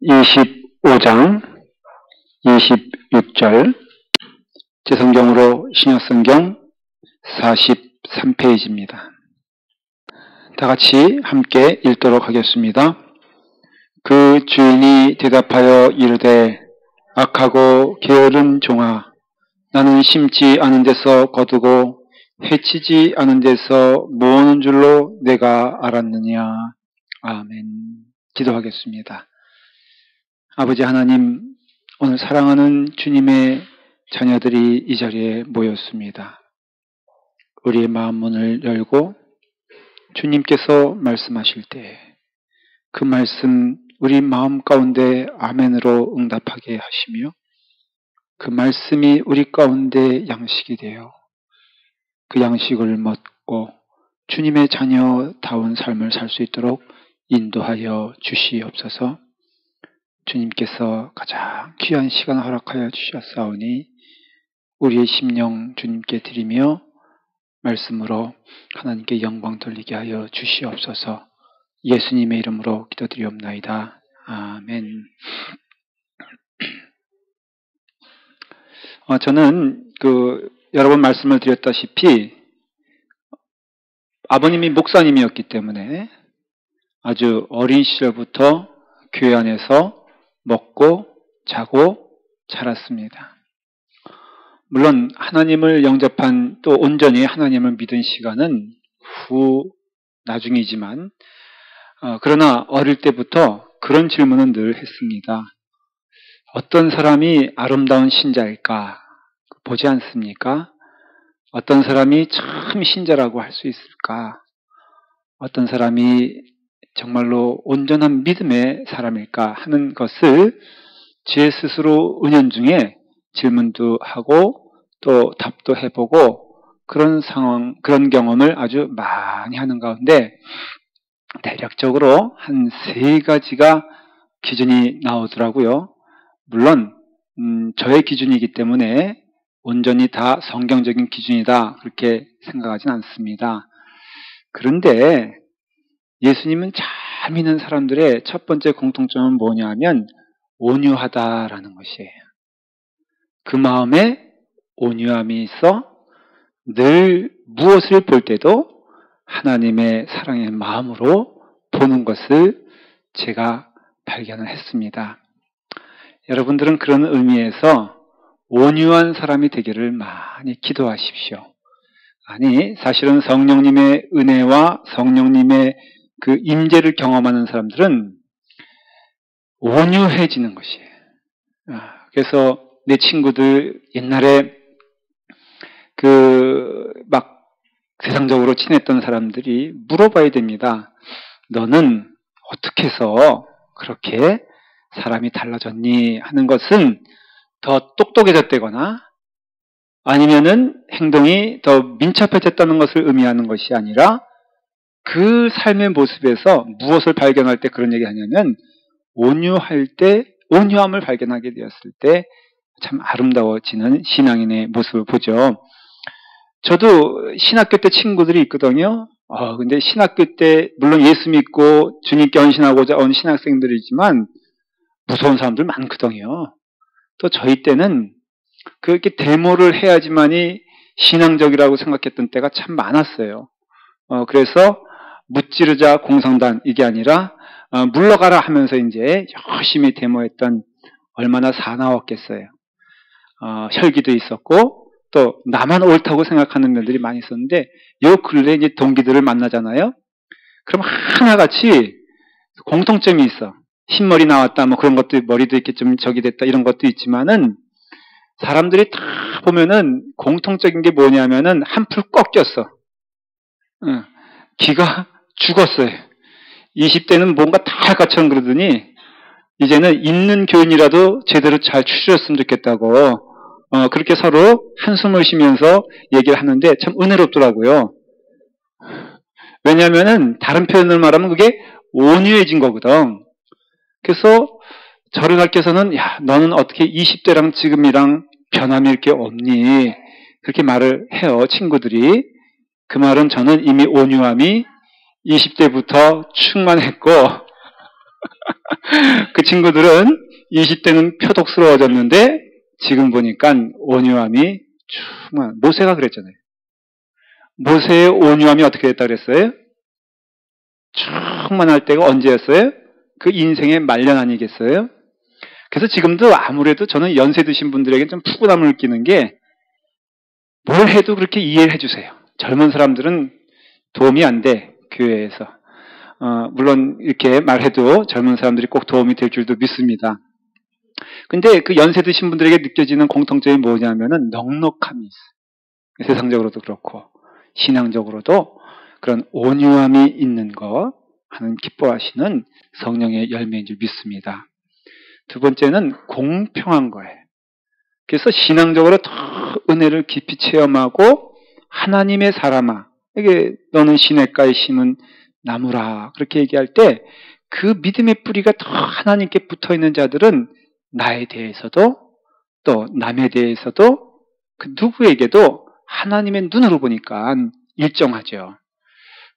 25장 26절 제 성경으로 신약성경 43페이지입니다. 다 같이 함께 읽도록 하겠습니다. 그 주인이 대답하여 이르되 악하고 게으른 종아, 나는 심지 않은 데서 거두고 해치지 않은 데서 모으는 줄로 내가 알았느냐. 아멘. 기도하겠습니다. 아버지 하나님, 오늘 사랑하는 주님의 자녀들이 이 자리에 모였습니다. 우리의 마음 문을 열고 주님께서 말씀하실 때 그 말씀 우리 마음 가운데 아멘으로 응답하게 하시며 그 말씀이 우리 가운데 양식이 되어 그 양식을 먹고 주님의 자녀다운 삶을 살 수 있도록 인도하여 주시옵소서. 주님께서 가장 귀한 시간을 허락하여 주셨사오니 우리의 심령 주님께 드리며 말씀으로 하나님께 영광 돌리게 하여 주시옵소서. 예수님의 이름으로 기도드리옵나이다. 아멘. 저는 여러 번 말씀을 드렸다시피 아버님이 목사님이었기 때문에 아주 어린 시절부터 교회 안에서 먹고 자고 자랐습니다. 물론 하나님을 영접한 또 온전히 하나님을 믿은 시간은 나중이지만 그러나 어릴 때부터 그런 질문은 늘 했습니다. 어떤 사람이 아름다운 신자일까? 보지 않습니까? 어떤 사람이 참 신자라고 할 수 있을까? 어떤 사람이 정말로 온전한 믿음의 사람일까 하는 것을 제 스스로 은연중에 질문도 하고 또 답도 해보고 그런 상황, 그런 경험을 아주 많이 하는 가운데 대략적으로 한 3가지가 기준이 나오더라고요. 물론 저의 기준이기 때문에 온전히 다 성경적인 기준이다 그렇게 생각하진 않습니다. 그런데 예수님은 잘 믿는 사람들의 첫 번째 공통점은 뭐냐면 온유하다라는 것이에요. 그 마음에 온유함이 있어 늘 무엇을 볼 때도 하나님의 사랑의 마음으로 보는 것을 제가 발견을 했습니다. 여러분들은 그런 의미에서 온유한 사람이 되기를 많이 기도하십시오. 아니, 사실은 성령님의 은혜와 성령님의 그 임재를 경험하는 사람들은 온유해지는 것이에요. 그래서 내 친구들 옛날에 막 세상적으로 친했던 사람들이 물어봐야 됩니다. 너는 어떻게 해서 그렇게 사람이 달라졌니? 하는 것은 더 똑똑해졌다거나 아니면은 행동이 더 민첩해졌다는 것을 의미하는 것이 아니라 그 삶의 모습에서 무엇을 발견할 때 그런 얘기 하냐면 온유할 때, 온유함을 발견하게 되었을 때 참 아름다워지는 신앙인의 모습을 보죠. 저도 신학교 때 친구들이 있거든요. 근데 신학교 때 물론 예수 믿고 주님께 헌신하고자 온 신학생들이지만 무서운 사람들 많거든요. 또 저희 때는 그렇게 데모를 해야지만이 신앙적이라고 생각했던 때가 참 많았어요. 그래서 무찌르자 공성단 이게 아니라 물러가라 하면서 이제 열심히 데모했던 얼마나 사나웠겠어요. 혈기도 있었고 또 나만 옳다고 생각하는 면들이 많이 있었는데 요 근래 이제 동기들을 만나잖아요. 그럼 하나같이 공통점이 있어. 흰머리 나왔다 뭐 그런 것도 머리도 이렇게 좀 저기 됐다 이런 것도 있지만은 사람들이 다 보면은 공통적인 게 뭐냐면은 한풀 꺾였어. 기가 죽었어요. 20대는 뭔가 다 할 것처럼 그러더니 이제는 있는 교인이라도 제대로 잘 추스렸으면 좋겠다고 그렇게 서로 한숨을 쉬면서 얘기를 하는데 참 은혜롭더라고요. 왜냐하면은 다른 표현을 말하면 그게 온유해진 거거든. 그래서 저를 가르쳐서는 야 너는 어떻게 20대랑 지금이랑 변함이 이렇게 없니? 그렇게 말을 해요. 친구들이. 그 말은 저는 이미 온유함이 20대부터 충만했고 그 친구들은 20대는 표독스러워졌는데 지금 보니까 온유함이 충만. 모세가 그랬잖아요. 모세의 온유함이 어떻게 됐다 그랬어요? 충만할 때가 언제였어요? 그 인생의 말년 아니겠어요? 그래서 지금도 아무래도 저는 연세 드신 분들에게 좀 푸근함을 느끼는 게 뭘 해도 그렇게 이해를 해주세요. 젊은 사람들은 도움이 안 돼, 교회에서. 물론 이렇게 말해도 젊은 사람들이 꼭 도움이 될 줄도 믿습니다. 근데 그 연세 드신 분들에게 느껴지는 공통점이 뭐냐면은 넉넉함이 있어요. 세상적으로도 그렇고 신앙적으로도 그런 온유함이 있는 거 하는 기뻐하시는 성령의 열매인 줄 믿습니다. 두 번째는 공평한 거예요. 그래서 신앙적으로 더 은혜를 깊이 체험하고 하나님의 사람아, 이게 너는 시냇가에 심은 나무라 그렇게 얘기할 때 그 믿음의 뿌리가 더 하나님께 붙어있는 자들은 나에 대해서도 또 남에 대해서도 그 누구에게도 하나님의 눈으로 보니까 일정하죠.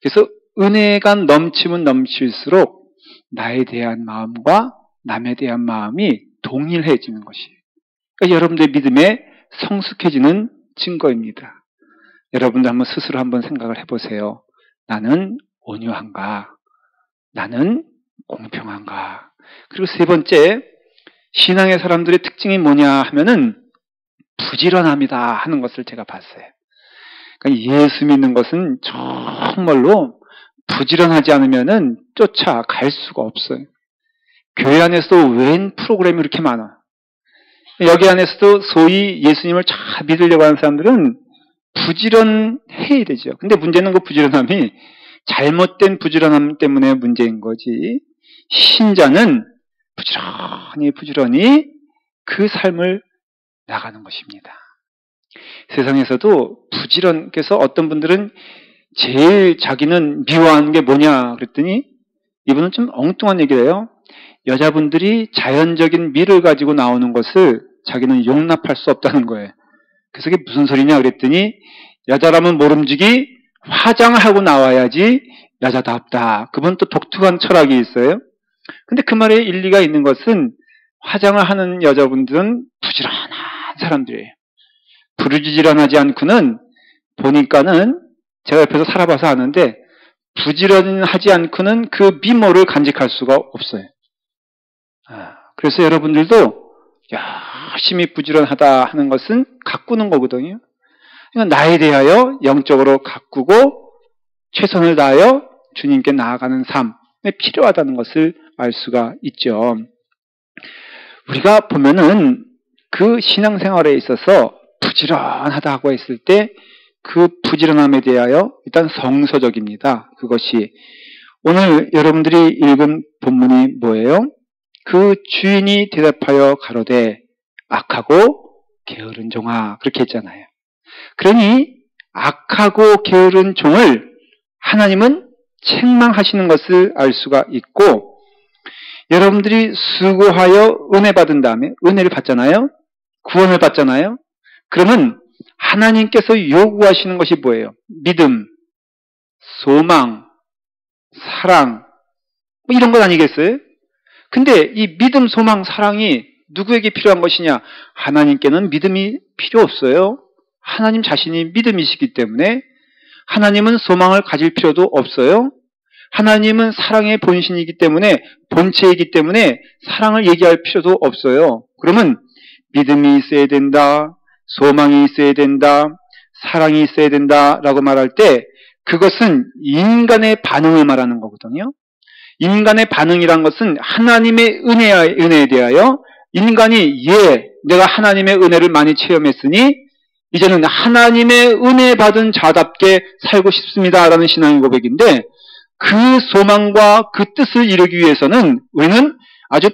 그래서 은혜가 넘치면 넘칠수록 나에 대한 마음과 남에 대한 마음이 동일해지는 것이에요. 그러니까 여러분들의 믿음에 성숙해지는 증거입니다. 여러분도 한번 스스로 한번 생각을 해보세요. 나는 온유한가? 나는 공평한가? 그리고 세 번째, 신앙의 사람들의 특징이 뭐냐 하면은 부지런함이다 하는 것을 제가 봤어요. 그러니까 예수 믿는 것은 정말로 부지런하지 않으면은 쫓아갈 수가 없어요. 교회 안에서도 웬 프로그램이 이렇게 많아. 여기 안에서도 소위 예수님을 잘 믿으려고 하는 사람들은 부지런해야 되죠. 근데 문제는 그 부지런함이 잘못된 부지런함 때문에 문제인 거지. 신자는 부지런히 그 삶을 나가는 것입니다. 세상에서도 그래서 어떤 분들은 제일 자기는 미워하는 게 뭐냐 그랬더니 이분은 좀 엉뚱한 얘기를 해요. 여자분들이 자연적인 미를 가지고 나오는 것을 자기는 용납할 수 없다는 거예요. 그래서 그게 무슨 소리냐 그랬더니 여자라면 모름지기 화장을 하고 나와야지 여자답다. 그분 또 독특한 철학이 있어요. 근데 그 말에 일리가 있는 것은 화장을 하는 여자분들은 부지런한 사람들이에요. 부지런하지 않고는 보니까는 제가 옆에서 살아봐서 아는데 부지런하지 않고는 그 미모를 간직할 수가 없어요. 그래서 여러분들도 열심히 부지런하다 하는 것은 가꾸는 거거든요. 그러니까 나에 대하여 영적으로 가꾸고 최선을 다하여 주님께 나아가는 삶에 필요하다는 것을 알 수가 있죠. 우리가 보면은 그 신앙생활에 있어서 부지런하다고 했을 때 그 부지런함에 대하여 일단 성서적입니다. 그것이 오늘 여러분들이 읽은 본문이 뭐예요? 그 주인이 대답하여 가로되 악하고 게으른 종아 그렇게 했잖아요. 그러니 악하고 게으른 종을 하나님은 책망하시는 것을 알 수가 있고 여러분들이 수고하여 은혜 받은 다음에 은혜를 받잖아요. 구원을 받잖아요. 그러면 하나님께서 요구하시는 것이 뭐예요? 믿음, 소망, 사랑 뭐 이런 건 아니겠어요? 근데 이 믿음, 소망, 사랑이 누구에게 필요한 것이냐? 하나님께는 믿음이 필요 없어요. 하나님 자신이 믿음이시기 때문에 하나님은 소망을 가질 필요도 없어요. 하나님은 사랑의 본신이기 때문에 본체이기 때문에 사랑을 얘기할 필요도 없어요. 그러면 믿음이 있어야 된다. 소망이 있어야 된다. 사랑이 있어야 된다라고 말할 때 그것은 인간의 반응을 말하는 거거든요. 인간의 반응이란 것은 하나님의 은혜에 대하여 인간이 내가 하나님의 은혜를 많이 체험했으니 이제는 하나님의 은혜 받은 자답게 살고 싶습니다라는 신앙의 고백인데 그 소망과 그 뜻을 이루기 위해서는 우리는 아주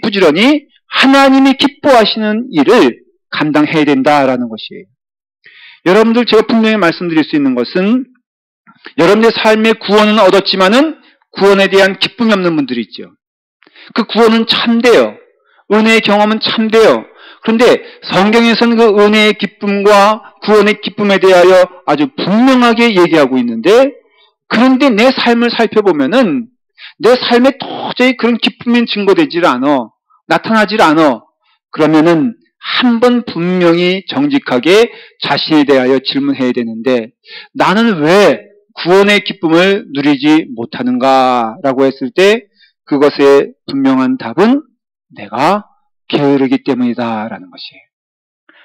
부지런히 하나님이 기뻐하시는 일을 감당해야 된다라는 것이에요. 여러분들 제가 분명히 말씀드릴 수 있는 것은 여러분의 삶의 구원은 얻었지만은 구원에 대한 기쁨이 없는 분들이 있죠. 그 구원은 참돼요. 은혜의 경험은 참돼요. 그런데 성경에서는 그 은혜의 기쁨과 구원의 기쁨에 대하여 아주 분명하게 얘기하고 있는데 그런데 내 삶을 살펴보면은 내 삶에 도저히 그런 기쁨이 증거되질 않아. 나타나질 않아. 그러면은 한번 분명히 정직하게 자신에 대하여 질문해야 되는데 나는 왜 구원의 기쁨을 누리지 못하는가라고 했을 때 그것의 분명한 답은 내가 게으르기 때문이다라는 것이에요.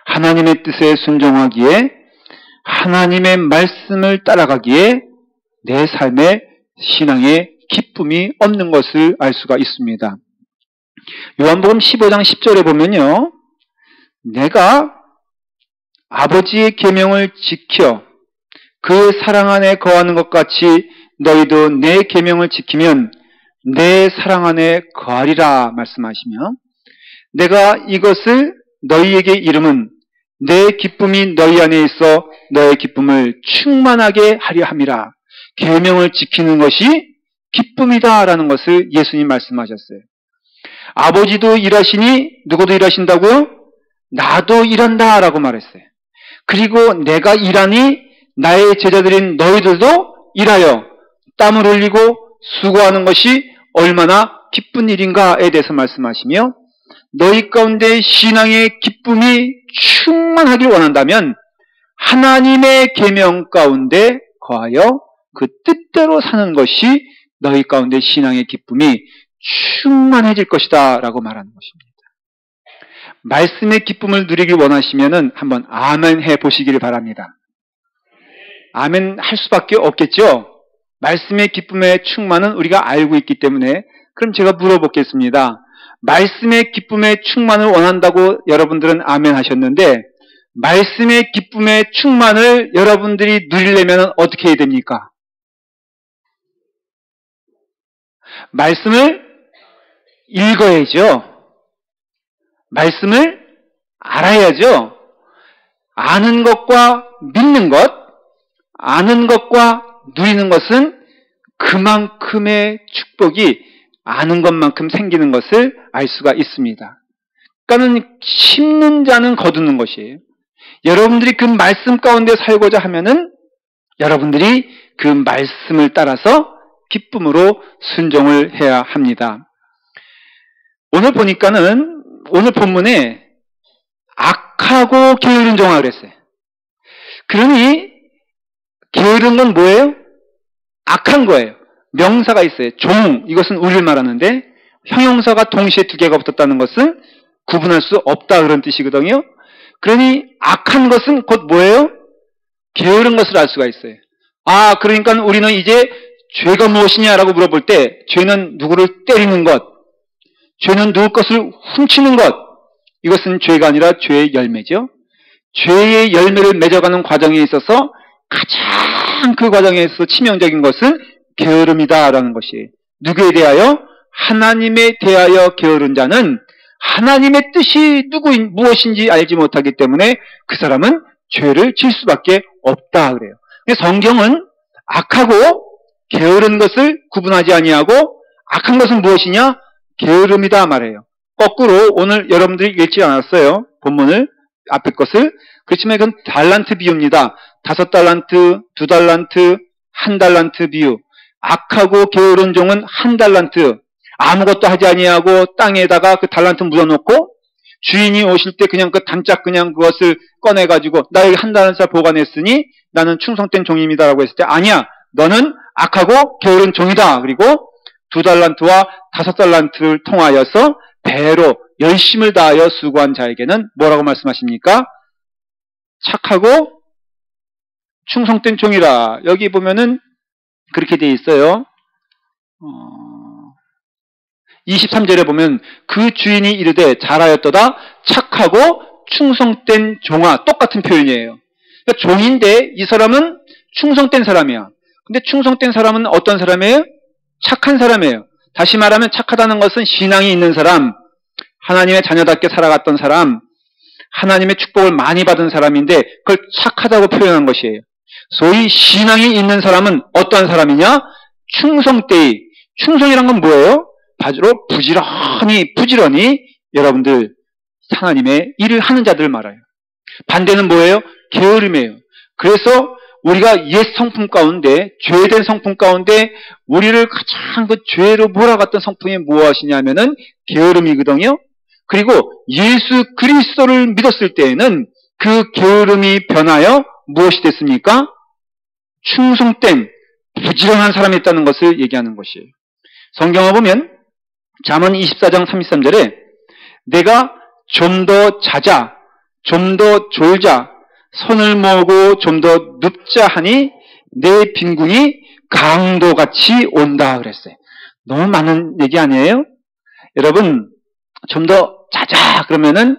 하나님의 뜻에 순종하기에 하나님의 말씀을 따라가기에 내 삶의 신앙에 기쁨이 없는 것을 알 수가 있습니다. 요한복음 15장 10절에 보면요. 내가 아버지의 계명을 지켜 그 사랑 안에 거하는 것 같이 너희도 내 계명을 지키면 내 사랑 안에 거하리라 말씀하시며 내가 이것을 너희에게 이름은 내 기쁨이 너희 안에 있어 너의 기쁨을 충만하게 하려 함이라. 계명을 지키는 것이 기쁨이다라는 것을 예수님 말씀하셨어요. 아버지도 일하시니 누구도 일하신다고요? 나도 일한다라고 말했어요. 그리고 내가 일하니 나의 제자들인 너희들도 일하여 땀을 흘리고 수고하는 것이 얼마나 기쁜 일인가에 대해서 말씀하시며 너희 가운데 신앙의 기쁨이 충만하길 원한다면 하나님의 계명 가운데 거하여 그 뜻대로 사는 것이 너희 가운데 신앙의 기쁨이 충만해질 것이다 라고 말하는 것입니다. 말씀의 기쁨을 누리길 원하시면은 한번 아멘 해 보시기를 바랍니다. 아멘 할 수밖에 없겠죠? 말씀의 기쁨의 충만은 우리가 알고 있기 때문에 그럼 제가 물어보겠습니다. 말씀의 기쁨의 충만을 원한다고 여러분들은 아멘 하셨는데 말씀의 기쁨의 충만을 여러분들이 누리려면 어떻게 해야 됩니까? 말씀을 읽어야죠. 말씀을 알아야죠. 아는 것과 믿는 것, 아는 것과 누리는 것은 그만큼의 축복이 아는 것만큼 생기는 것을 알 수가 있습니다. 그러니까 심는 자는 거두는 것이에요. 여러분들이 그 말씀 가운데 살고자 하면은 여러분들이 그 말씀을 따라서 기쁨으로 순종을 해야 합니다. 오늘 보니까는 오늘 본문에 악하고 게으른 종아 그랬어요. 그러니 게으른 건 뭐예요? 악한 거예요. 명사가 있어요. 종, 이것은 우리를 말하는데 형용사가 동시에 두 개가 붙었다는 것은 구분할 수 없다 그런 뜻이거든요. 그러니 악한 것은 곧 뭐예요? 게으른 것을 알 수가 있어요. 아, 그러니까 우리는 이제 죄가 무엇이냐라고 물어볼 때 죄는 누구를 때리는 것, 죄는 누구 것을 훔치는 것, 이것은 죄가 아니라 죄의 열매죠. 죄의 열매를 맺어가는 과정에 있어서 가장 그 과정에서 치명적인 것은 게으름이다라는 것이 누구에 대하여? 하나님에 대하여 게으른 자는 하나님의 뜻이 무엇인지 알지 못하기 때문에 그 사람은 죄를 질 수밖에 없다 그래요. 성경은 악하고 게으른 것을 구분하지 아니하고 악한 것은 무엇이냐? 게으름이다 말해요. 거꾸로 오늘 여러분들이 읽지 않았어요. 본문을 앞에 것을. 그렇지만 이건 달란트 비유입니다. 5달란트, 2달란트, 1달란트 비유. 악하고 게으른 종은 1달란트. 아무것도 하지 아니하고 땅에다가 그 달란트 묻어놓고 주인이 오실 때 그냥 그 단짝 그냥 그것을 꺼내가지고 나 여기 1달란트 보관했으니 나는 충성된 종입니다라고 했을 때 아니야. 너는 악하고 게으른 종이다. 그리고 2달란트와 5달란트를 통하여서 배로 열심을 다하여 수고한 자에게는 뭐라고 말씀하십니까? 착하고 충성된 종이라. 여기 보면은 그렇게 돼 있어요. 23절에 보면 그 주인이 이르되 잘하였도다 착하고 충성된 종아. 똑같은 표현이에요. 그러니까 종인데 이 사람은 충성된 사람이야. 근데 충성된 사람은 어떤 사람이에요? 착한 사람이에요. 다시 말하면 착하다는 것은 신앙이 있는 사람, 하나님의 자녀답게 살아갔던 사람, 하나님의 축복을 많이 받은 사람인데 그걸 착하다고 표현한 것이에요. 소위 신앙이 있는 사람은 어떠한 사람이냐? 충성되이. 충성이란 건 뭐예요? 바로 부지런히 여러분들 하나님의 일을 하는 자들을 말해요. 반대는 뭐예요? 게으름이에요. 그래서 우리가 옛 성품 가운데, 죄된 성품 가운데 우리를 가장 그 죄로 몰아갔던 성품이 무엇이냐면은 게으름이거든요. 그리고 예수 그리스도를 믿었을 때에는 그 게으름이 변하여 무엇이 됐습니까? 충성된 부지런한 사람이 있다는 것을 얘기하는 것이에요. 성경을 보면 잠언 24장 33절에 내가 좀 더 자자, 좀 더 졸자, 손을 모으고 좀 더 눕자 하니 내 빈궁이 강도같이 온다 그랬어요. 너무 많은 얘기 아니에요? 여러분, 좀 더 자자 그러면은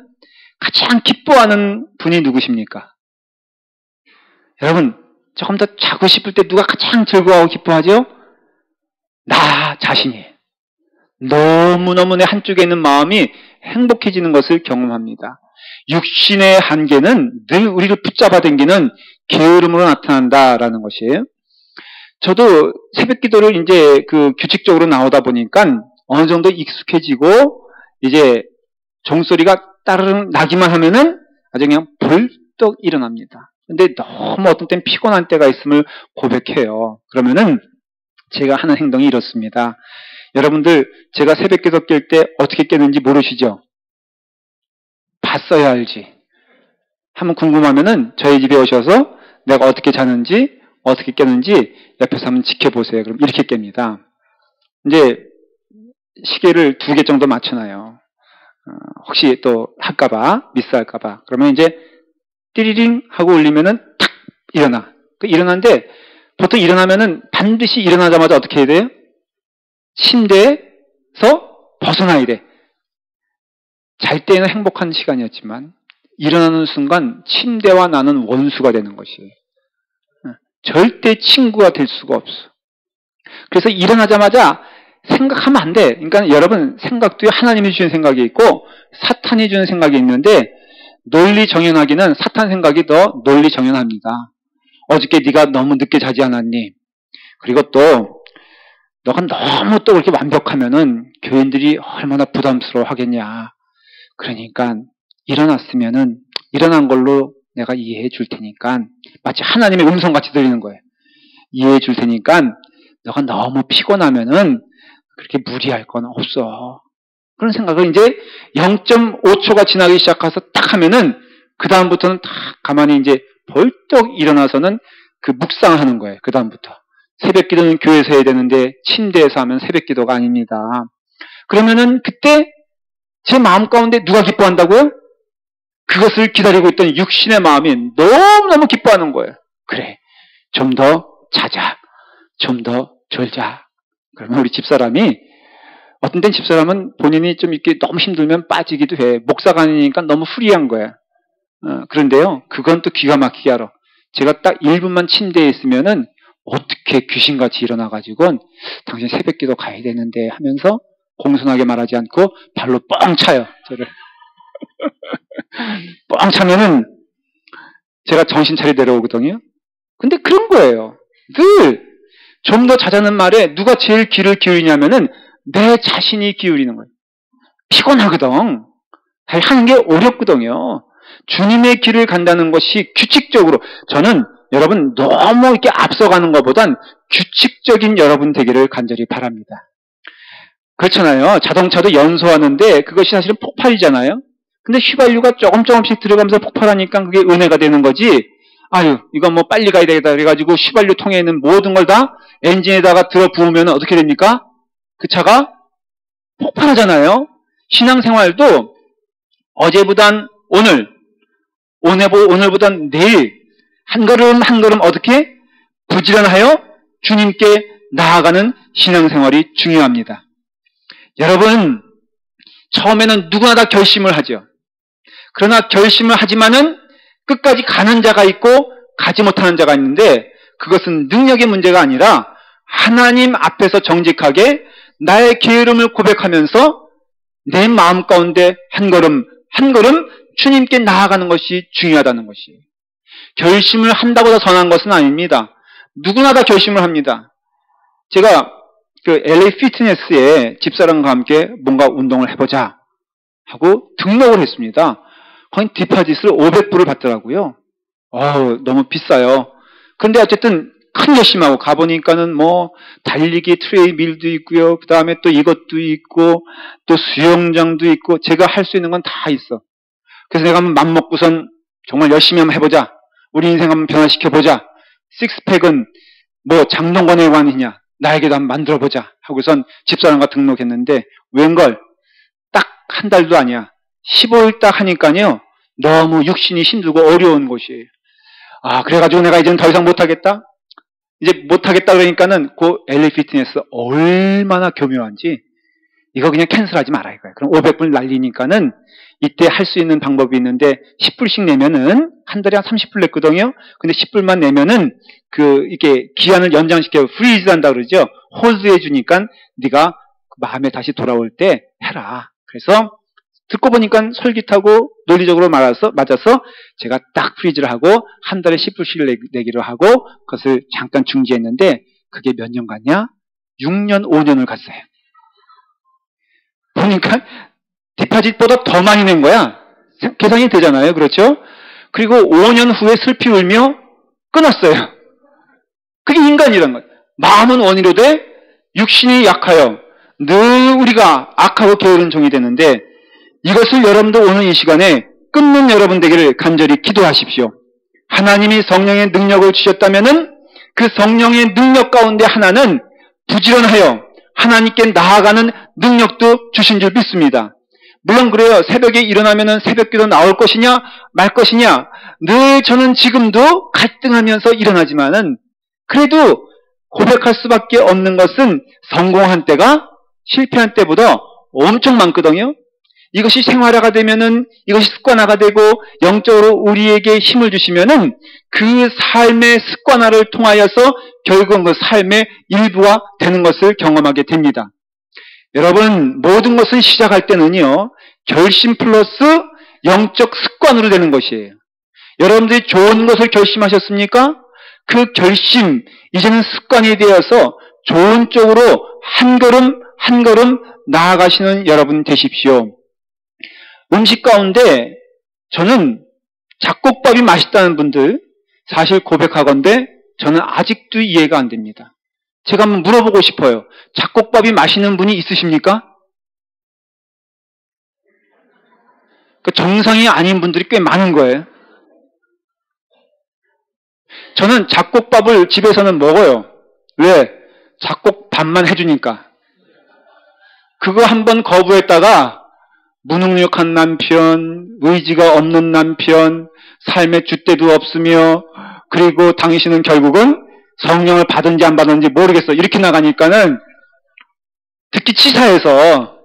가장 기뻐하는 분이 누구십니까? 여러분, 조금 더 자고 싶을 때 누가 가장 즐거워하고 기뻐하죠? 나 자신이에요. 너무너무 내 한쪽에 있는 마음이 행복해지는 것을 경험합니다. 육신의 한계는 늘 우리를 붙잡아 당기는 게으름으로 나타난다라는 것이에요. 저도 새벽 기도를 이제 규칙적으로 나오다 보니까 어느 정도 익숙해지고 이제 종소리가 따르릉 나기만 하면은 아주 그냥 벌떡 일어납니다. 근데 너무 어떤 땐 피곤한 때가 있음을 고백해요. 그러면은 제가 하는 행동이 이렇습니다. 여러분들 제가 새벽 기도 깰 때 어떻게 깨는지 모르시죠? 봤어야 알지. 한번 궁금하면은 저희 집에 오셔서 내가 어떻게 자는지 어떻게 깨는지 옆에서 한번 지켜보세요. 그럼 이렇게 깹니다. 이제 시계를 2개 정도 맞춰놔요. 혹시 또 할까봐, 미스할까봐. 그러면 이제 띠리링 하고 울리면은 탁 일어나. 일어나는데 보통 일어나면은 반드시 일어나자마자 어떻게 해야 돼요? 침대에서 벗어나야 돼. 잘 때는 행복한 시간이었지만 일어나는 순간 침대와 나는 원수가 되는 것이에요. 절대 친구가 될 수가 없어. 그래서 일어나자마자 생각하면 안 돼. 그러니까 여러분 생각도 하나님이 주신 생각이 있고 사탄이 주는 생각이 있는데 논리 정연하기는 사탄 생각이 더 논리 정연합니다. 어저께 네가 너무 늦게 자지 않았니? 그리고 또 너가 너무 또 그렇게 완벽하면은 교인들이 얼마나 부담스러워 하겠냐. 그러니까 일어났으면은 일어난 걸로 내가 이해해 줄 테니까 마치 하나님의 음성같이 들리는 거예요. 이해해 줄 테니까 너가 너무 피곤하면은 그렇게 무리할 건 없어. 그런 생각을 이제 0.5초가 지나기 시작해서 딱 하면은 그 다음부터는 딱 가만히 이제 벌떡 일어나서는 묵상을 하는 거예요. 그 다음부터. 새벽 기도는 교회에서 해야 되는데 침대에서 하면 새벽 기도가 아닙니다. 그러면은 그때 제 마음 가운데 누가 기뻐한다고요? 그것을 기다리고 있던 육신의 마음이 너무너무 기뻐하는 거예요. 그래, 좀 더 자자, 좀 더 졸자. 그러면 우리 집사람이 어떤 땐 집사람은 본인이 좀 이렇게 너무 힘들면 빠지기도 해. 목사가 아니니까 너무 프리한 거야. 그런데요, 그건 또 기가 막히게 알아. 제가 딱 1분만 침대에 있으면은 어떻게 귀신같이 일어나가지고 당신 새벽 기도 가야 되는데 하면서 공손하게 말하지 않고 발로 뻥 차요. 저를. 뻥 차면은 제가 정신 차려 내려오거든요. 근데 그런 거예요. 늘 좀 더 자자는 말에 누가 제일 귀를 기울이냐면은 내 자신이 기울이는 거예요. 피곤하거든. 하는 게 어렵거든요. 주님의 길을 간다는 것이 규칙적으로, 저는 여러분 너무 이렇게 앞서가는 것보단 규칙적인 여러분 되기를 간절히 바랍니다. 그렇잖아요. 자동차도 연소하는데 그것이 사실은 폭발이잖아요. 근데 휘발유가 조금씩 들어가면서 폭발하니까 그게 은혜가 되는 거지. 아유, 이거 뭐 빨리 가야 되겠다 그래가지고 휘발유 통에 있는 모든 걸 다 엔진에다가 들어 부으면 어떻게 됩니까? 그 차가 폭발하잖아요. 신앙생활도 어제보단 오늘, 오늘보단 내일 한 걸음 한 걸음 어떻게 부지런하여 주님께 나아가는 신앙생활이 중요합니다. 여러분, 처음에는 누구나 다 결심을 하죠. 그러나 결심을 하지만은 끝까지 가는 자가 있고 가지 못하는 자가 있는데 그것은 능력의 문제가 아니라 하나님 앞에서 정직하게 나의 게으름을 고백하면서 내 마음 가운데 한 걸음 한 걸음 주님께 나아가는 것이 중요하다는 것이에요. 결심을 한다고 더 선한 것은 아닙니다. 누구나 다 결심을 합니다. 제가 LA 피트니스에 집사람과 함께 뭔가 운동을 해보자 하고 등록을 했습니다. 거기 디파짓을 $500불을 받더라고요. 너무 비싸요. 그런데 어쨌든 큰 열심하고 가보니까는 뭐 달리기 트레이밀도 있고요. 그 다음에 또 이것도 있고 또 수영장도 있고 제가 할 수 있는 건 다 있어. 그래서 내가 한번 맘먹고선 정말 열심히 한번 해보자. 우리 인생 한번 변화시켜보자. 식스팩은 뭐 장동건에 관이냐. 나에게도 한번 만들어보자. 하고선 집사람과 등록했는데 웬걸 딱 한 달도 아니야. 15일 딱 하니까요. 너무 육신이 힘들고 어려운 곳이에요. 그래가지고 내가 이제는 더 이상 못하겠다? 이제 못하겠다 그러니까는 그 LA 피트니스 얼마나 교묘한지 이거 그냥 캔슬하지 말아 이거야. 그럼 500불 날리니까는 이때 할 수 있는 방법이 있는데 10불씩 내면은 한 달에 한 30불 냈거든요. 근데 10불만 내면은 이게 기한을 연장시켜 프리즈 한다 그러죠. 홀드 해주니까 네가 마음에 다시 돌아올 때 해라. 그래서 듣고 보니까 솔깃하고 논리적으로 맞아서 제가 딱 프리즈를 하고 한 달에 10불씩 내기로 하고 그것을 잠깐 중지했는데 그게 몇 년 갔냐? 6년, 5년을 갔어요. 보니까 디파짓보다 더 많이 낸 거야. 계산이 되잖아요. 그렇죠? 그리고 5년 후에 슬피 울며 끊었어요. 그게 인간이란 거예요. 마음은 원이로되 육신이 약하여 늘 우리가 악하고 게으른 종이 되는데 이것을 여러분도 오늘 이 시간에 끊는 여러분 되기를 간절히 기도하십시오. 하나님이 성령의 능력을 주셨다면은 그 성령의 능력 가운데 하나는 부지런하여 하나님께 나아가는 능력도 주신 줄 믿습니다. 물론 그래요. 새벽에 일어나면은 새벽기도 나올 것이냐 말 것이냐 늘 저는 지금도 갈등하면서 일어나지만은 그래도 고백할 수밖에 없는 것은 성공한 때가 실패한 때보다 엄청 많거든요. 이것이 생활화가 되면은 이것이 습관화가 되고 영적으로 우리에게 힘을 주시면은 그 삶의 습관화를 통하여서 결국은 그 삶의 일부가 되는 것을 경험하게 됩니다. 여러분 모든 것은 시작할 때는요. 결심 플러스 영적 습관으로 되는 것이에요. 여러분들이 좋은 것을 결심하셨습니까? 그 결심 이제는 습관이 되어서 좋은 쪽으로 한 걸음 한 걸음 나아가시는 여러분 되십시오. 음식 가운데 저는 잡곡밥이 맛있다는 분들 사실 고백하건대 저는 아직도 이해가 안 됩니다. 제가 한번 물어보고 싶어요. 잡곡밥이 맛있는 분이 있으십니까? 정상이 아닌 분들이 꽤 많은 거예요. 저는 잡곡밥을 집에서는 먹어요. 왜? 잡곡밥만 해주니까. 그거 한번 거부했다가 무능력한 남편, 의지가 없는 남편, 삶의 줏대도 없으며 그리고 당신은 결국은 성령을 받은지 안 받은지 모르겠어. 이렇게 나가니까는 듣기 치사해서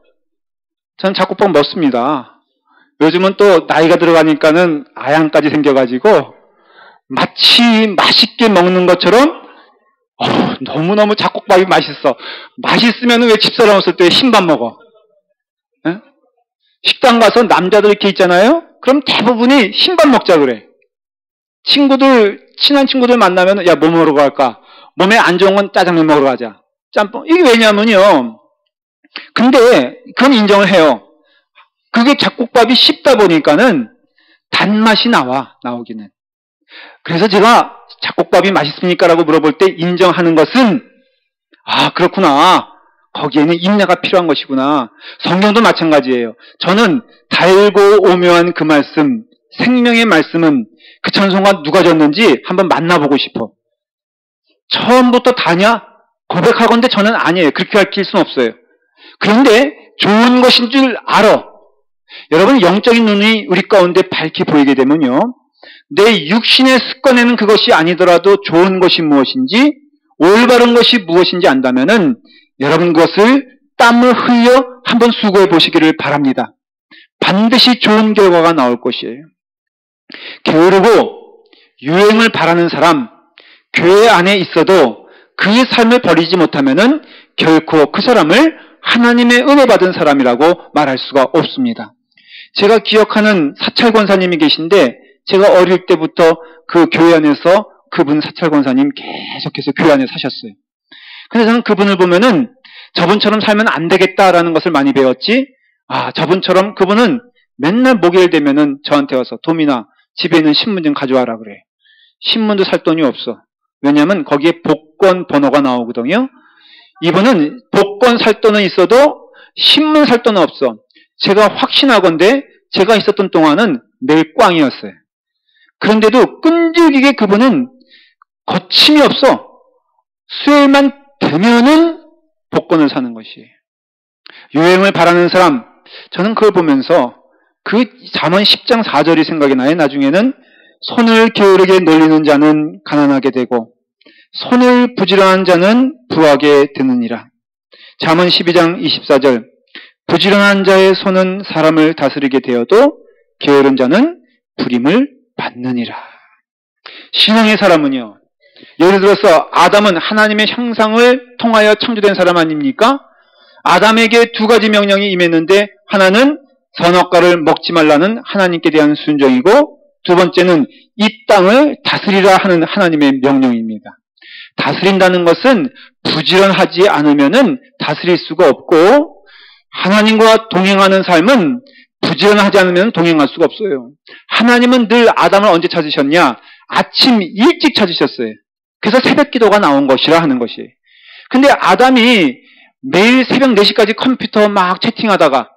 저는 잡곡밥 먹습니다. 요즘은 또 나이가 들어가니까는 아양까지 생겨가지고 마치 맛있게 먹는 것처럼 너무너무 잡곡밥이 맛있어. 맛있으면 왜 집사람 없을 때 흰밥 먹어? 에? 식당 가서 남자들 이렇게 있잖아요? 그럼 대부분이 흰밥 먹자 그래. 친한 친구들 만나면 야, 뭐 먹으러 갈까? 몸에 안 좋은 건 짜장면 먹으러 가자. 짬뽕. 이게 왜냐면요. 근데 그건 인정을 해요. 그게 잡곡밥이 씹다 보니까는 단맛이 나오기는. 그래서 제가 잡곡밥이 맛있습니까? 라고 물어볼 때 인정하는 것은 그렇구나. 거기에는 인내가 필요한 것이구나. 성경도 마찬가지예요. 저는 달고 오묘한 그 말씀, 생명의 말씀은 그 찬송가 누가 줬는지 한번 만나보고 싶어. 처음부터 다냐? 고백하건대 저는 아니에요. 그렇게 가르칠 수는 없어요. 그런데 좋은 것인 줄 알아. 여러분 영적인 눈이 우리 가운데 밝게 보이게 되면요. 내 육신의 습관에는 그것이 아니더라도 좋은 것이 무엇인지 올바른 것이 무엇인지 안다면은 여러분 그것을 땀을 흘려 한번 수고해 보시기를 바랍니다. 반드시 좋은 결과가 나올 것이에요. 게으르고 유행을 바라는 사람, 교회 안에 있어도 그 삶을 버리지 못하면은 결코 그 사람을 하나님의 은혜 받은 사람이라고 말할 수가 없습니다. 제가 기억하는 사찰 권사님이 계신데 제가 어릴 때부터 그 교회 안에서 그분 사찰 권사님 계속해서 교회 안에 사셨어요. 근데 저는 그분을 보면은 저분처럼 살면 안 되겠다라는 것을 많이 배웠지. 저분처럼 그분은 맨날 목요일 되면은 저한테 와서 도민아 집에 있는 신문 좀 가져와라 그래. 신문도 살 돈이 없어. 왜냐하면 거기에 복권 번호가 나오거든요. 이분은 복권 살 돈은 있어도 신문 살 돈은 없어. 제가 확신하건대 제가 있었던 동안은 매일 꽝이었어요. 그런데도 끈질기게 그분은 거침이 없어. 수요일만 되면은 복권을 사는 것이에요. 요행을 바라는 사람, 저는 그걸 보면서 그 잠언 10장 4절이 생각이 나요. 나중에는 손을 게으르게 놀리는 자는 가난하게 되고 손을 부지런한 자는 부하게 되느니라. 잠언 12장 24절, 부지런한 자의 손은 사람을 다스리게 되어도 게으른 자는 불임을 받느니라. 신앙의 사람은요, 예를 들어서 아담은 하나님의 형상을 통하여 창조된 사람 아닙니까? 아담에게 두 가지 명령이 임했는데 하나는 선악과를 먹지 말라는 하나님께 대한 순종이고 두 번째는 이 땅을 다스리라 하는 하나님의 명령입니다. 다스린다는 것은 부지런하지 않으면은 다스릴 수가 없고 하나님과 동행하는 삶은 부지런하지 않으면 동행할 수가 없어요. 하나님은 늘 아담을 언제 찾으셨냐? 아침 일찍 찾으셨어요. 그래서 새벽 기도가 나온 것이라 하는 것이. 근데 아담이 매일 새벽 4시까지 컴퓨터 막 채팅하다가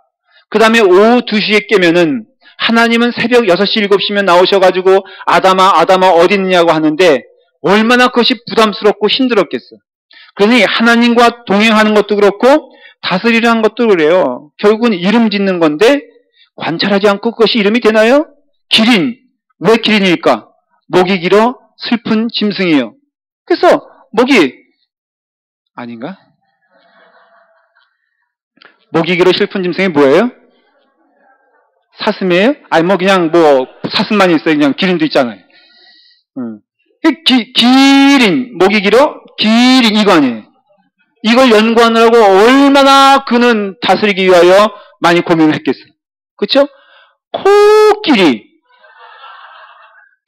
그 다음에 오후 2시에 깨면은 하나님은 새벽 6시, 7시면 나오셔가지고 아담아 어디 있느냐고 하는데 얼마나 그것이 부담스럽고 힘들었겠어. 그러니 하나님과 동행하는 것도 그렇고 다스리라는 것도 그래요. 결국은 이름 짓는 건데 관찰하지 않고 그것이 이름이 되나요? 기린. 왜 기린일까? 목이 길어 슬픈 짐승이에요. 그래서 목이 아닌가? 목이 길어 슬픈 짐승이 뭐예요? 사슴이에요? 아니 그냥 사슴만 있어요. 그냥 기린도 있잖아요. 기린, 목이 길어 기린 이거 아니에요. 이걸 연구하느라고 얼마나 그는 다스리기 위하여 많이 고민을 했겠어요. 그렇죠? 코끼리.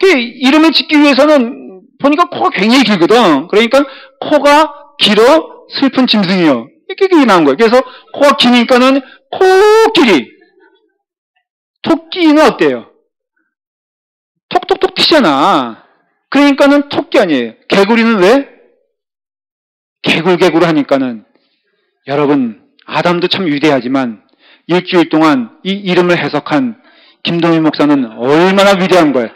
이름을 짓기 위해서는 보니까 코가 굉장히 길거든. 그러니까 코가 길어 슬픈 짐승이요. 이렇게 나온 거예요. 그래서 코가 기니까는 코끼리. 토끼는 어때요? 톡톡톡 튀잖아. 그러니까는 토끼 아니에요. 개구리는 왜? 개굴 하니까는 여러분 아담도 참 위대하지만 일주일 동안 이 이름을 해석한 김동희 목사는 얼마나 위대한 거예요.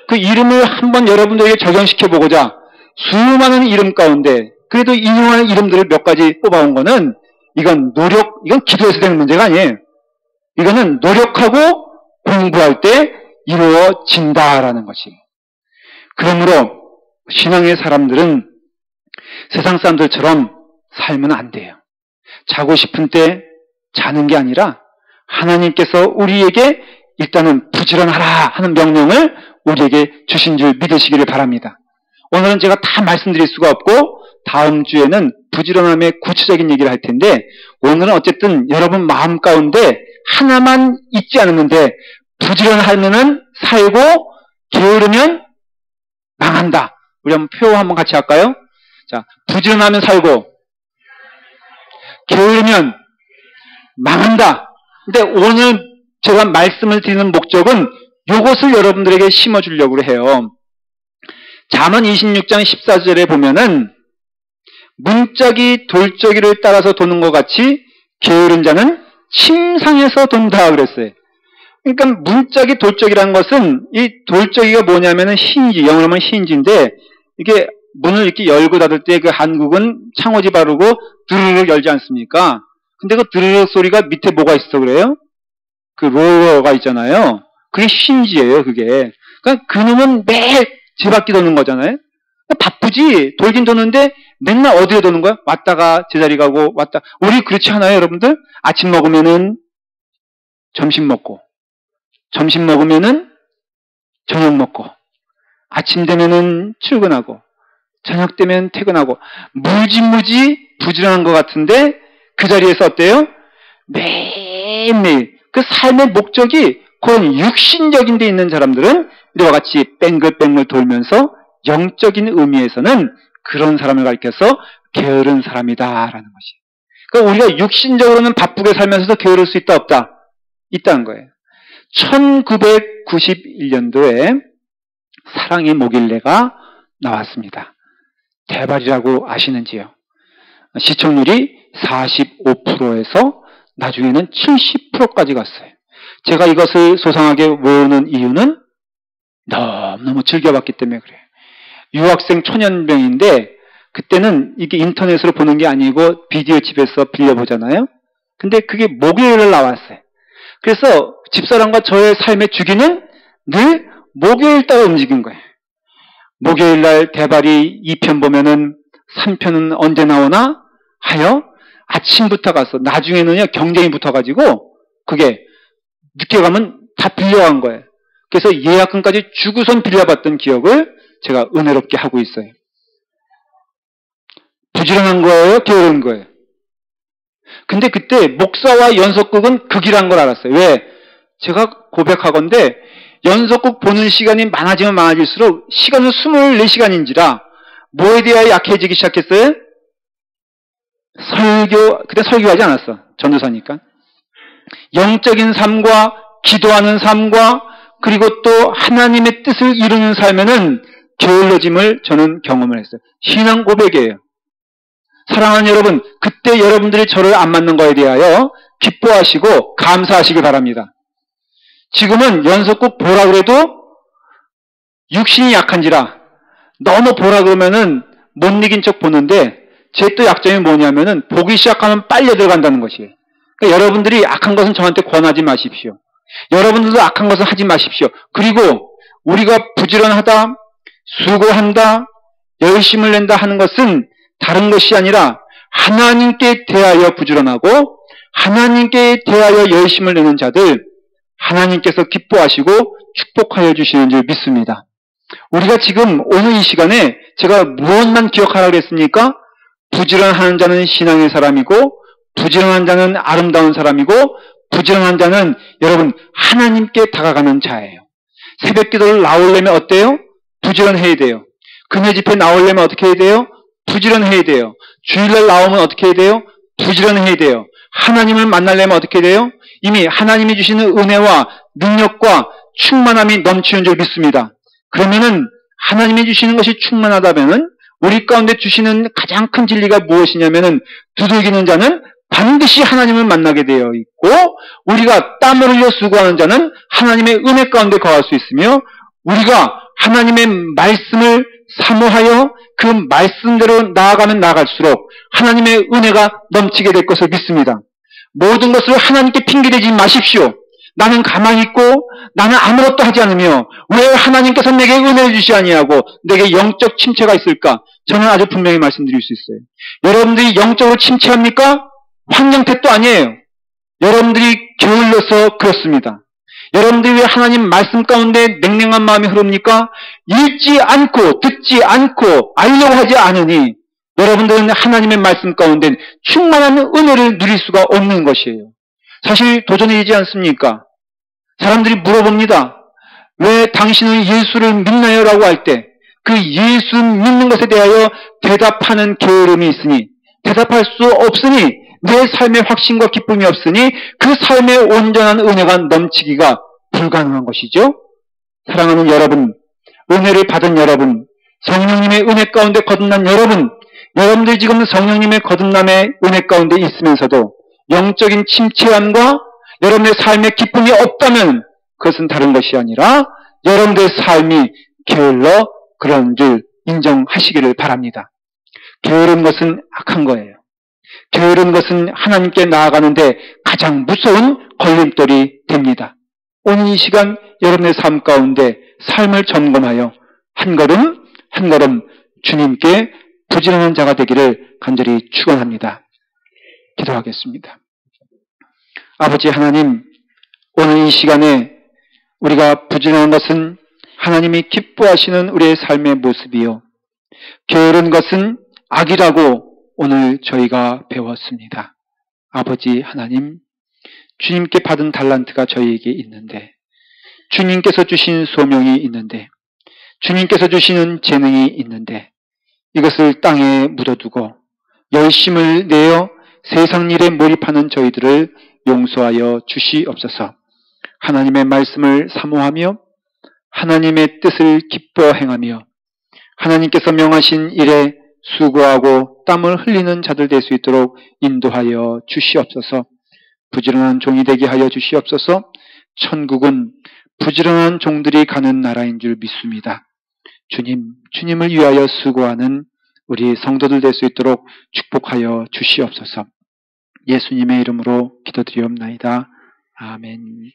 그 이름을 한번 여러분들에게 적용시켜 보고자 수많은 이름 가운데 그래도 인용하는 이름들을 몇 가지 뽑아온 거는 이건 기도에서 되는 문제가 아니에요. 이거는 노력하고 공부할 때 이루어진다라는 것이. 그러므로 신앙의 사람들은 세상 사람들처럼 살면 안 돼요. 자고 싶은 때 자는 게 아니라 하나님께서 우리에게 일단은 부지런하라 하는 명령을 우리에게 주신 줄 믿으시기를 바랍니다. 오늘은 제가 다 말씀드릴 수가 없고 다음 주에는 부지런함의 구체적인 얘기를 할 텐데 오늘은 어쨌든 여러분 마음 가운데 하나만 잊지 않으면 돼. 부지런하면은 살고 게으르면 망한다. 우리 한번 표 한번 같이 할까요? 자, 부지런하면 살고 게으르면 망한다. 근데 오늘 제가 말씀을 드리는 목적은 이것을 여러분들에게 심어주려고 해요. 잠언 26장 14절에 보면은 문짝이 돌적이를 따라서 도는 것 같이 게으른 자는 침상에서 돈다 그랬어요. 그러니까 문짝이 돌적이라는 것은 이 돌적이가 뭐냐면은 힌지, 영어로 하면 힌지인데 이게 문을 이렇게 열고 닫을 때 그 한국은 창호지 바르고 드르륵 열지 않습니까? 근데 그 드르륵 소리가 밑에 뭐가 있어 그래요? 그 로어가 있잖아요. 그게 힌지예요, 그게. 그러니까 그놈은 매일 제 바퀴 도는 거잖아요. 바쁘지. 돌긴 도는데 맨날 어디에 도는 거야? 왔다가 제자리 가고 왔다. 우리 그렇지 않아요, 여러분들? 아침 먹으면은 점심 먹고, 점심 먹으면은 저녁 먹고, 아침 되면은 출근하고, 저녁 되면 퇴근하고, 무지무지 부지런한 것 같은데 그 자리에서 어때요? 매일매일 그 삶의 목적이 그런 육신적인 데 있는 사람들은 이와 같이 뺑글뺑글 돌면서 영적인 의미에서는 그런 사람을 가리켜서 게으른 사람이다라는 것이. 그러니까 우리가 육신적으로는 바쁘게 살면서도 게으를 수 있다 없다? 있다는 거예요. 1991년도에 사랑의 목일례가 나왔습니다. 대발이라고 아시는지요? 시청률이 45%에서 나중에는 70%까지 갔어요. 제가 이것을 소상하게 모으는 이유는 너무너무 즐겨봤기 때문에 그래요. 유학생 초년병인데 그때는 이게 인터넷으로 보는 게 아니고 비디오 집에서 빌려보잖아요. 근데 그게 목요일날 나왔어요. 그래서 집사람과 저의 삶의 주기는 늘 목요일 따라 움직인 거예요. 목요일날 대발이 2편 보면은 3편은 언제 나오나 하여 아침부터 가서 나중에는요 경쟁이 붙어가지고 그게 늦게 가면 다 빌려간 거예요. 그래서 예약금까지 주고선 빌려봤던 기억을 제가 은혜롭게 하고 있어요. 부지런한 거예요? 게으른 거예요? 근데 그때 목사와 연속극은 극이란 걸 알았어요. 왜? 제가 고백하건대 연속극 보는 시간이 많아지면 많아질수록 시간은 24시간인지라 뭐에 대하여 약해지기 시작했어요? 그때 설교하지 않았어. 전도사니까. 영적인 삶과 기도하는 삶과 그리고 또 하나님의 뜻을 이루는 삶에는 게을러짐을 저는 경험을 했어요. 신앙 고백이에요. 사랑하는 여러분, 그때 여러분들이 저를 안 맞는 거에 대하여 기뻐하시고 감사하시기 바랍니다. 지금은 연속극 보라 그래도 육신이 약한지라 너무 보라 그러면은 못 이긴 척 보는데 제 또 약점이 뭐냐면은 보기 시작하면 빨려 들어간다는 것이에요. 그러니까 여러분들이 악한 것은 저한테 권하지 마십시오. 여러분들도 악한 것은 하지 마십시오. 그리고 우리가 부지런하다, 수고한다, 열심을 낸다 하는 것은 다른 것이 아니라 하나님께 대하여 부지런하고 하나님께 대하여 열심을 내는 자들 하나님께서 기뻐하시고 축복하여 주시는 줄 믿습니다. 우리가 지금 오늘 이 시간에 제가 무엇만 기억하라고 그랬습니까? 부지런하는 자는 신앙의 사람이고 부지런한 자는 아름다운 사람이고 부지런한 자는 여러분 하나님께 다가가는 자예요. 새벽 기도를 나오려면 어때요? 부지런해야 돼요. 금요 집회 나오려면 어떻게 해야 돼요? 부지런해야 돼요. 주일날 나오면 어떻게 해야 돼요? 부지런해야 돼요. 하나님을 만나려면 어떻게 돼요? 이미 하나님이 주시는 은혜와 능력과 충만함이 넘치는 줄 믿습니다. 그러면은 하나님이 주시는 것이 충만하다면은 우리 가운데 주시는 가장 큰 진리가 무엇이냐면은 두들기는 자는 반드시 하나님을 만나게 되어 있고 우리가 땀을 흘려 수고하는 자는 하나님의 은혜 가운데 거할 수 있으며 우리가 하나님의 말씀을 사모하여 그 말씀대로 나아가면 나아갈수록 하나님의 은혜가 넘치게 될 것을 믿습니다. 모든 것을 하나님께 핑계대지 마십시오. 나는 가만히 있고 나는 아무것도 하지 않으며 왜 하나님께서 내게 은혜를 주시 아니하고 내게 영적 침체가 있을까? 저는 아주 분명히 말씀드릴 수 있어요. 여러분들이 영적으로 침체합니까? 환경 탓도 아니에요. 여러분들이 게을러서 그렇습니다. 여러분들이 왜 하나님 말씀 가운데 냉랭한 마음이 흐릅니까? 읽지 않고 듣지 않고 알려고 하지 않으니 여러분들은 하나님의 말씀 가운데 충만한 은혜를 누릴 수가 없는 것이에요. 사실 도전이지 않습니까? 사람들이 물어봅니다. 왜 당신은 예수를 믿나요? 라고 할 때 그 예수 믿는 것에 대하여 대답하는 게으름이 있으니 대답할 수 없으니 내 삶의 확신과 기쁨이 없으니 그 삶의 온전한 은혜가 넘치기가 불가능한 것이죠. 사랑하는 여러분, 은혜를 받은 여러분, 성령님의 은혜 가운데 거듭난 여러분, 여러분들 지금 성령님의 거듭남의 은혜 가운데 있으면서도 영적인 침체함과 여러분의 삶의 기쁨이 없다면 그것은 다른 것이 아니라 여러분들의 삶이 게을러 그런 줄 인정하시기를 바랍니다. 게으른 것은 악한 거예요. 게으른 것은 하나님께 나아가는데 가장 무서운 걸림돌이 됩니다. 오늘 이 시간 여러분의 삶 가운데 삶을 점검하여 한 걸음 한 걸음 주님께 부지런한 자가 되기를 간절히 축원합니다. 기도하겠습니다. 아버지 하나님, 오늘 이 시간에 우리가 부지런한 것은 하나님이 기뻐하시는 우리의 삶의 모습이요 게으른 것은 악이라고 오늘 저희가 배웠습니다. 아버지 하나님, 주님께 받은 달란트가 저희에게 있는데 주님께서 주신 소명이 있는데 주님께서 주시는 재능이 있는데 이것을 땅에 묻어두고 열심을 내어 세상 일에 몰입하는 저희들을 용서하여 주시옵소서. 하나님의 말씀을 사모하며 하나님의 뜻을 기뻐 행하며 하나님께서 명하신 일에 수고하고 땀을 흘리는 자들 될 수 있도록 인도하여 주시옵소서. 부지런한 종이 되게 하여 주시옵소서. 천국은 부지런한 종들이 가는 나라인 줄 믿습니다. 주님을 위하여 수고하는 우리 성도들 될 수 있도록 축복하여 주시옵소서. 예수님의 이름으로 기도드리옵나이다. 아멘.